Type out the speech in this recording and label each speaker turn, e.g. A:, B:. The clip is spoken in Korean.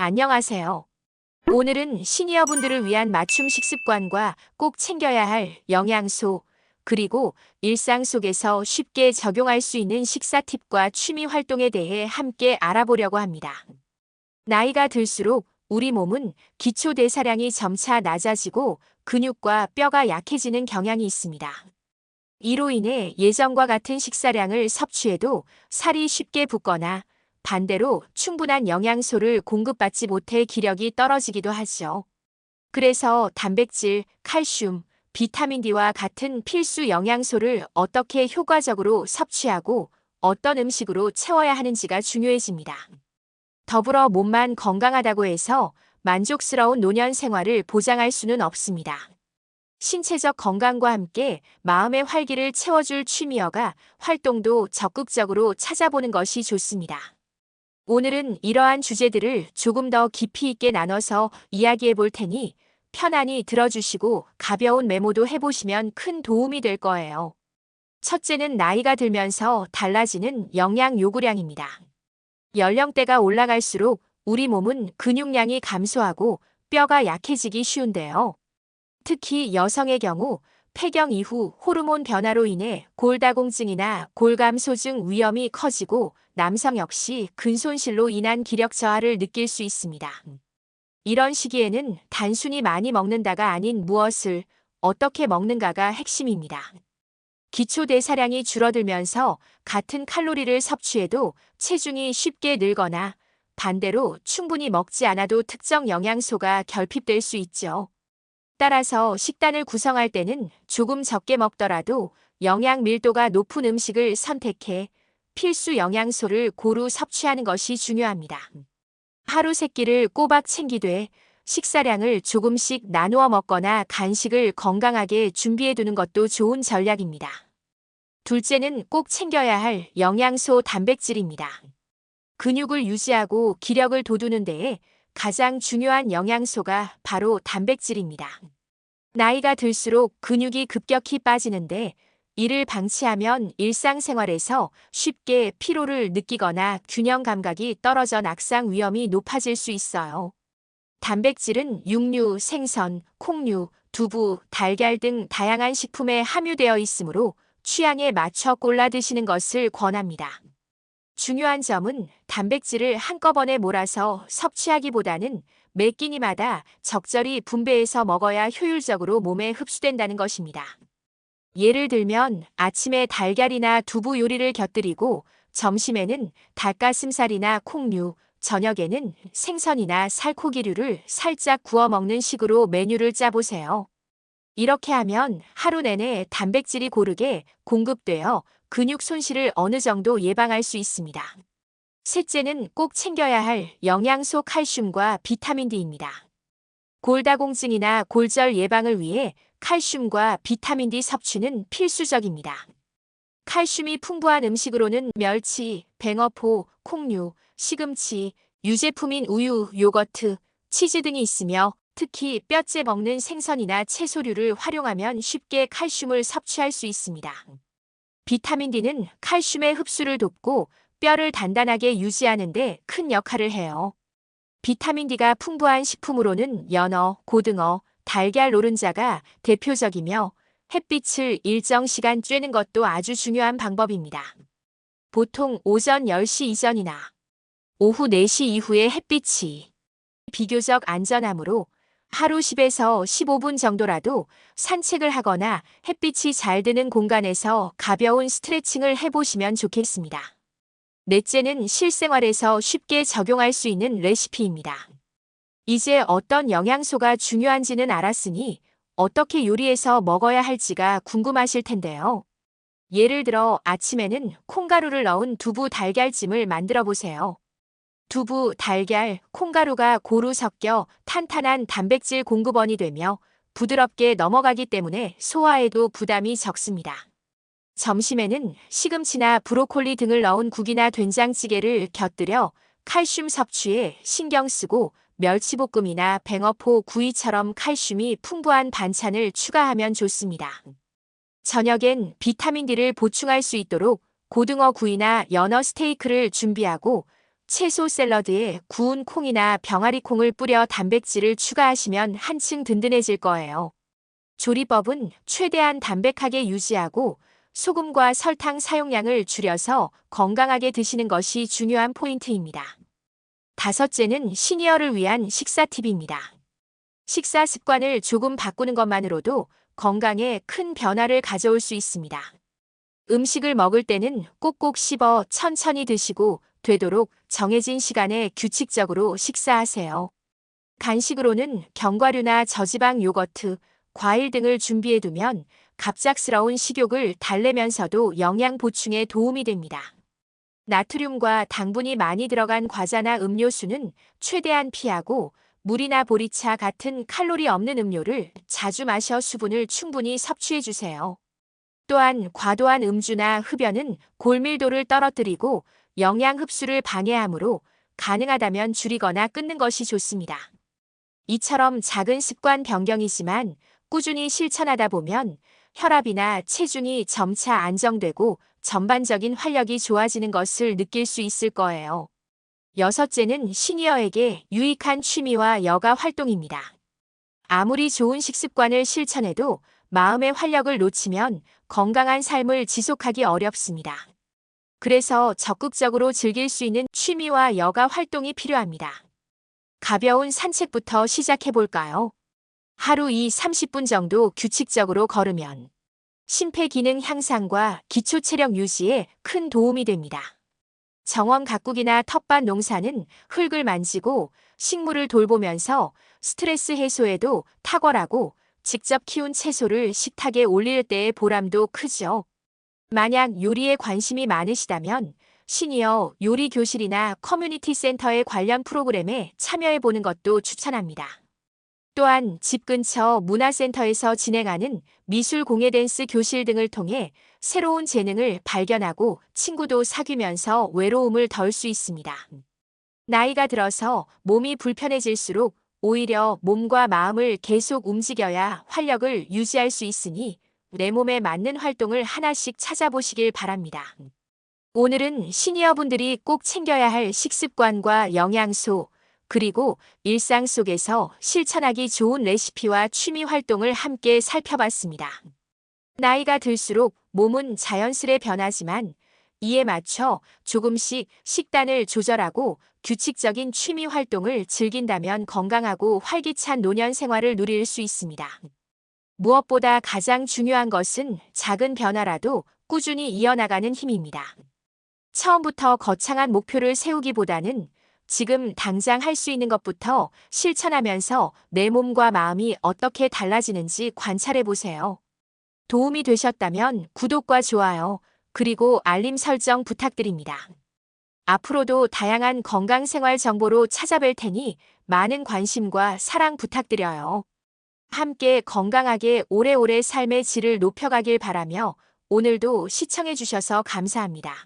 A: 안녕하세요. 오늘은 시니어분들을 위한 맞춤 식습관과 꼭 챙겨야 할 영양소, 그리고 일상 속에서 쉽게 적용할 수 있는 식사 팁과 취미 활동에 대해 함께 알아보려고 합니다. 나이가 들수록 우리 몸은 기초 대사량이 점차 낮아지고 근육과 뼈가 약해지는 경향이 있습니다. 이로 인해 예전과 같은 식사량을 섭취해도 살이 쉽게 붙거나 반대로 충분한 영양소를 공급받지 못해 기력이 떨어지기도 하죠. 그래서 단백질, 칼슘, 비타민 D와 같은 필수 영양소를 어떻게 효과적으로 섭취하고 어떤 음식으로 채워야 하는지가 중요해집니다. 더불어 몸만 건강하다고 해서 만족스러운 노년 생활을 보장할 수는 없습니다. 신체적 건강과 함께 마음의 활기를 채워줄 취미어가 활동도 적극적으로 찾아보는 것이 좋습니다. 오늘은 이러한 주제들을 조금 더 깊이 있게 나눠서 이야기해 볼 테니 편안히 들어주시고 가벼운 메모도 해보시면 큰 도움이 될 거예요. 첫째는 나이가 들면서 달라지는 영양 요구량입니다. 연령대가 올라갈수록 우리 몸은 근육량이 감소하고 뼈가 약해지기 쉬운데요. 특히 여성의 경우 폐경 이후 호르몬 변화로 인해 골다공증이나 골감소증 위험이 커지고 남성 역시 근손실로 인한 기력 저하를 느낄 수 있습니다. 이런 시기에는 단순히 많이 먹는다가 아닌 무엇을 어떻게 먹는가가 핵심입니다. 기초 대사량이 줄어들면서 같은 칼로리를 섭취해도 체중이 쉽게 늘거나 반대로 충분히 먹지 않아도 특정 영양소가 결핍될 수 있죠. 따라서 식단을 구성할 때는 조금 적게 먹더라도 영양 밀도가 높은 음식을 선택해 필수 영양소를 고루 섭취하는 것이 중요합니다. 하루 세 끼를 꼬박 챙기되 식사량을 조금씩 나누어 먹거나 간식을 건강하게 준비해 두는 것도 좋은 전략입니다. 둘째는 꼭 챙겨야 할 영양소 단백질입니다. 근육을 유지하고 기력을 돋우는 데에 가장 중요한 영양소가 바로 단백질입니다. 나이가 들수록 근육이 급격히 빠지는데 이를 방치하면 일상생활에서 쉽게 피로를 느끼거나 균형 감각이 떨어져 낙상 위험이 높아질 수 있어요. 단백질은 육류, 생선, 콩류, 두부, 달걀 등 다양한 식품에 함유되어 있으므로 취향에 맞춰 골라 드시는 것을 권합니다. 중요한 점은 단백질을 한꺼번에 몰아서 섭취하기보다는 매 끼니마다 적절히 분배해서 먹어야 효율적으로 몸에 흡수된다는 것입니다. 예를 들면 아침에 달걀이나 두부 요리를 곁들이고 점심에는 닭가슴살이나 콩류, 저녁에는 생선이나 살코기류를 살짝 구워 먹는 식으로 메뉴를 짜보세요. 이렇게 하면 하루 내내 단백질이 고르게 공급되어 근육 손실을 어느 정도 예방할 수 있습니다. 셋째는 꼭 챙겨야 할 영양소 칼슘과 비타민 D입니다. 골다공증이나 골절 예방을 위해 칼슘과 비타민 D 섭취는 필수적입니다. 칼슘이 풍부한 음식으로는 멸치, 뱅어포, 콩류, 시금치, 유제품인 우유, 요거트, 치즈 등이 있으며 특히 뼈째 먹는 생선이나 채소류를 활용하면 쉽게 칼슘을 섭취할 수 있습니다. 비타민 D는 칼슘의 흡수를 돕고 뼈를 단단하게 유지하는 데 큰 역할을 해요. 비타민 D가 풍부한 식품으로는 연어, 고등어, 달걀 노른자가 대표적이며 햇빛을 일정 시간 쬐는 것도 아주 중요한 방법입니다. 보통 오전 10시 이전이나 오후 4시 이후의 햇빛이 비교적 안전하므로 하루 10에서 15분 정도라도 산책을 하거나 햇빛이 잘 드는 공간에서 가벼운 스트레칭을 해보시면 좋겠습니다. 넷째는 실생활에서 쉽게 적용할 수 있는 레시피입니다. 이제 어떤 영양소가 중요한지는 알았으니 어떻게 요리해서 먹어야 할지가 궁금하실 텐데요. 예를 들어 아침에는 콩가루를 넣은 두부 달걀찜을 만들어 보세요. 두부, 달걀, 콩가루가 고루 섞여 탄탄한 단백질 공급원이 되며 부드럽게 넘어가기 때문에 소화에도 부담이 적습니다. 점심에는 시금치나 브로콜리 등을 넣은 국이나 된장찌개를 곁들여 칼슘 섭취에 신경 쓰고 멸치볶음이나 뱅어포 구이처럼 칼슘이 풍부한 반찬을 추가하면 좋습니다. 저녁엔 비타민 D를 보충할 수 있도록 고등어 구이나 연어 스테이크를 준비하고 채소 샐러드에 구운 콩이나 병아리 콩을 뿌려 단백질을 추가하시면 한층 든든해질 거예요. 조리법은 최대한 담백하게 유지하고 소금과 설탕 사용량을 줄여서 건강하게 드시는 것이 중요한 포인트입니다. 다섯째는 시니어를 위한 식사 팁입니다. 식사 습관을 조금 바꾸는 것만으로도 건강에 큰 변화를 가져올 수 있습니다. 음식을 먹을 때는 꼭꼭 씹어 천천히 드시고 되도록 정해진 시간에 규칙적으로 식사하세요. 간식으로는 견과류나 저지방 요거트, 과일 등을 준비해두면 갑작스러운 식욕을 달래면서도 영양 보충에 도움이 됩니다. 나트륨과 당분이 많이 들어간 과자나 음료수는 최대한 피하고 물이나 보리차 같은 칼로리 없는 음료를 자주 마셔 수분을 충분히 섭취해주세요. 또한 과도한 음주나 흡연은 골밀도를 떨어뜨리고 영양 흡수를 방해하므로 가능하다면 줄이거나 끊는 것이 좋습니다. 이처럼 작은 습관 변경이지만 꾸준히 실천하다 보면 혈압이나 체중이 점차 안정되고 전반적인 활력이 좋아지는 것을 느낄 수 있을 거예요. 여섯째는 시니어에게 유익한 취미와 여가 활동입니다. 아무리 좋은 식습관을 실천해도 마음의 활력을 놓치면 건강한 삶을 지속하기 어렵습니다. 그래서 적극적으로 즐길 수 있는 취미와 여가 활동이 필요합니다. 가벼운 산책부터 시작해 볼까요? 하루 30분 정도 규칙적으로 걸으면 심폐기능 향상과 기초 체력 유지에 큰 도움이 됩니다. 정원 가꾸기나 텃밭 농사는 흙을 만지고 식물을 돌보면서 스트레스 해소에도 탁월하고 직접 키운 채소를 식탁에 올릴 때의 보람도 크죠. 만약 요리에 관심이 많으시다면 시니어 요리 교실이나 커뮤니티 센터의 관련 프로그램에 참여해 보는 것도 추천합니다. 또한 집 근처 문화센터에서 진행하는 미술 공예 댄스 교실 등을 통해 새로운 재능을 발견하고 친구도 사귀면서 외로움을 덜 수 있습니다. 나이가 들어서 몸이 불편해질수록 오히려 몸과 마음을 계속 움직여야 활력을 유지할 수 있으니 내 몸에 맞는 활동을 하나씩 찾아보시길 바랍니다. 오늘은 시니어분들이 꼭 챙겨야 할 식습관과 영양소, 그리고 일상 속에서 실천하기 좋은 레시피와 취미 활동을 함께 살펴봤습니다. 나이가 들수록 몸은 자연스레 변하지만 이에 맞춰 조금씩 식단을 조절하고 규칙적인 취미 활동을 즐긴다면 건강하고 활기찬 노년 생활을 누릴 수 있습니다. 무엇보다 가장 중요한 것은 작은 변화라도 꾸준히 이어나가는 힘입니다. 처음부터 거창한 목표를 세우기보다는 지금 당장 할 수 있는 것부터 실천하면서 내 몸과 마음이 어떻게 달라지는지 관찰해 보세요. 도움이 되셨다면 구독과 좋아요, 그리고 알림 설정 부탁드립니다. 앞으로도 다양한 건강생활 정보로 찾아뵐 테니 많은 관심과 사랑 부탁드려요. 함께 건강하게 오래오래 삶의 질을 높여가길 바라며 오늘도 시청해 주셔서 감사합니다.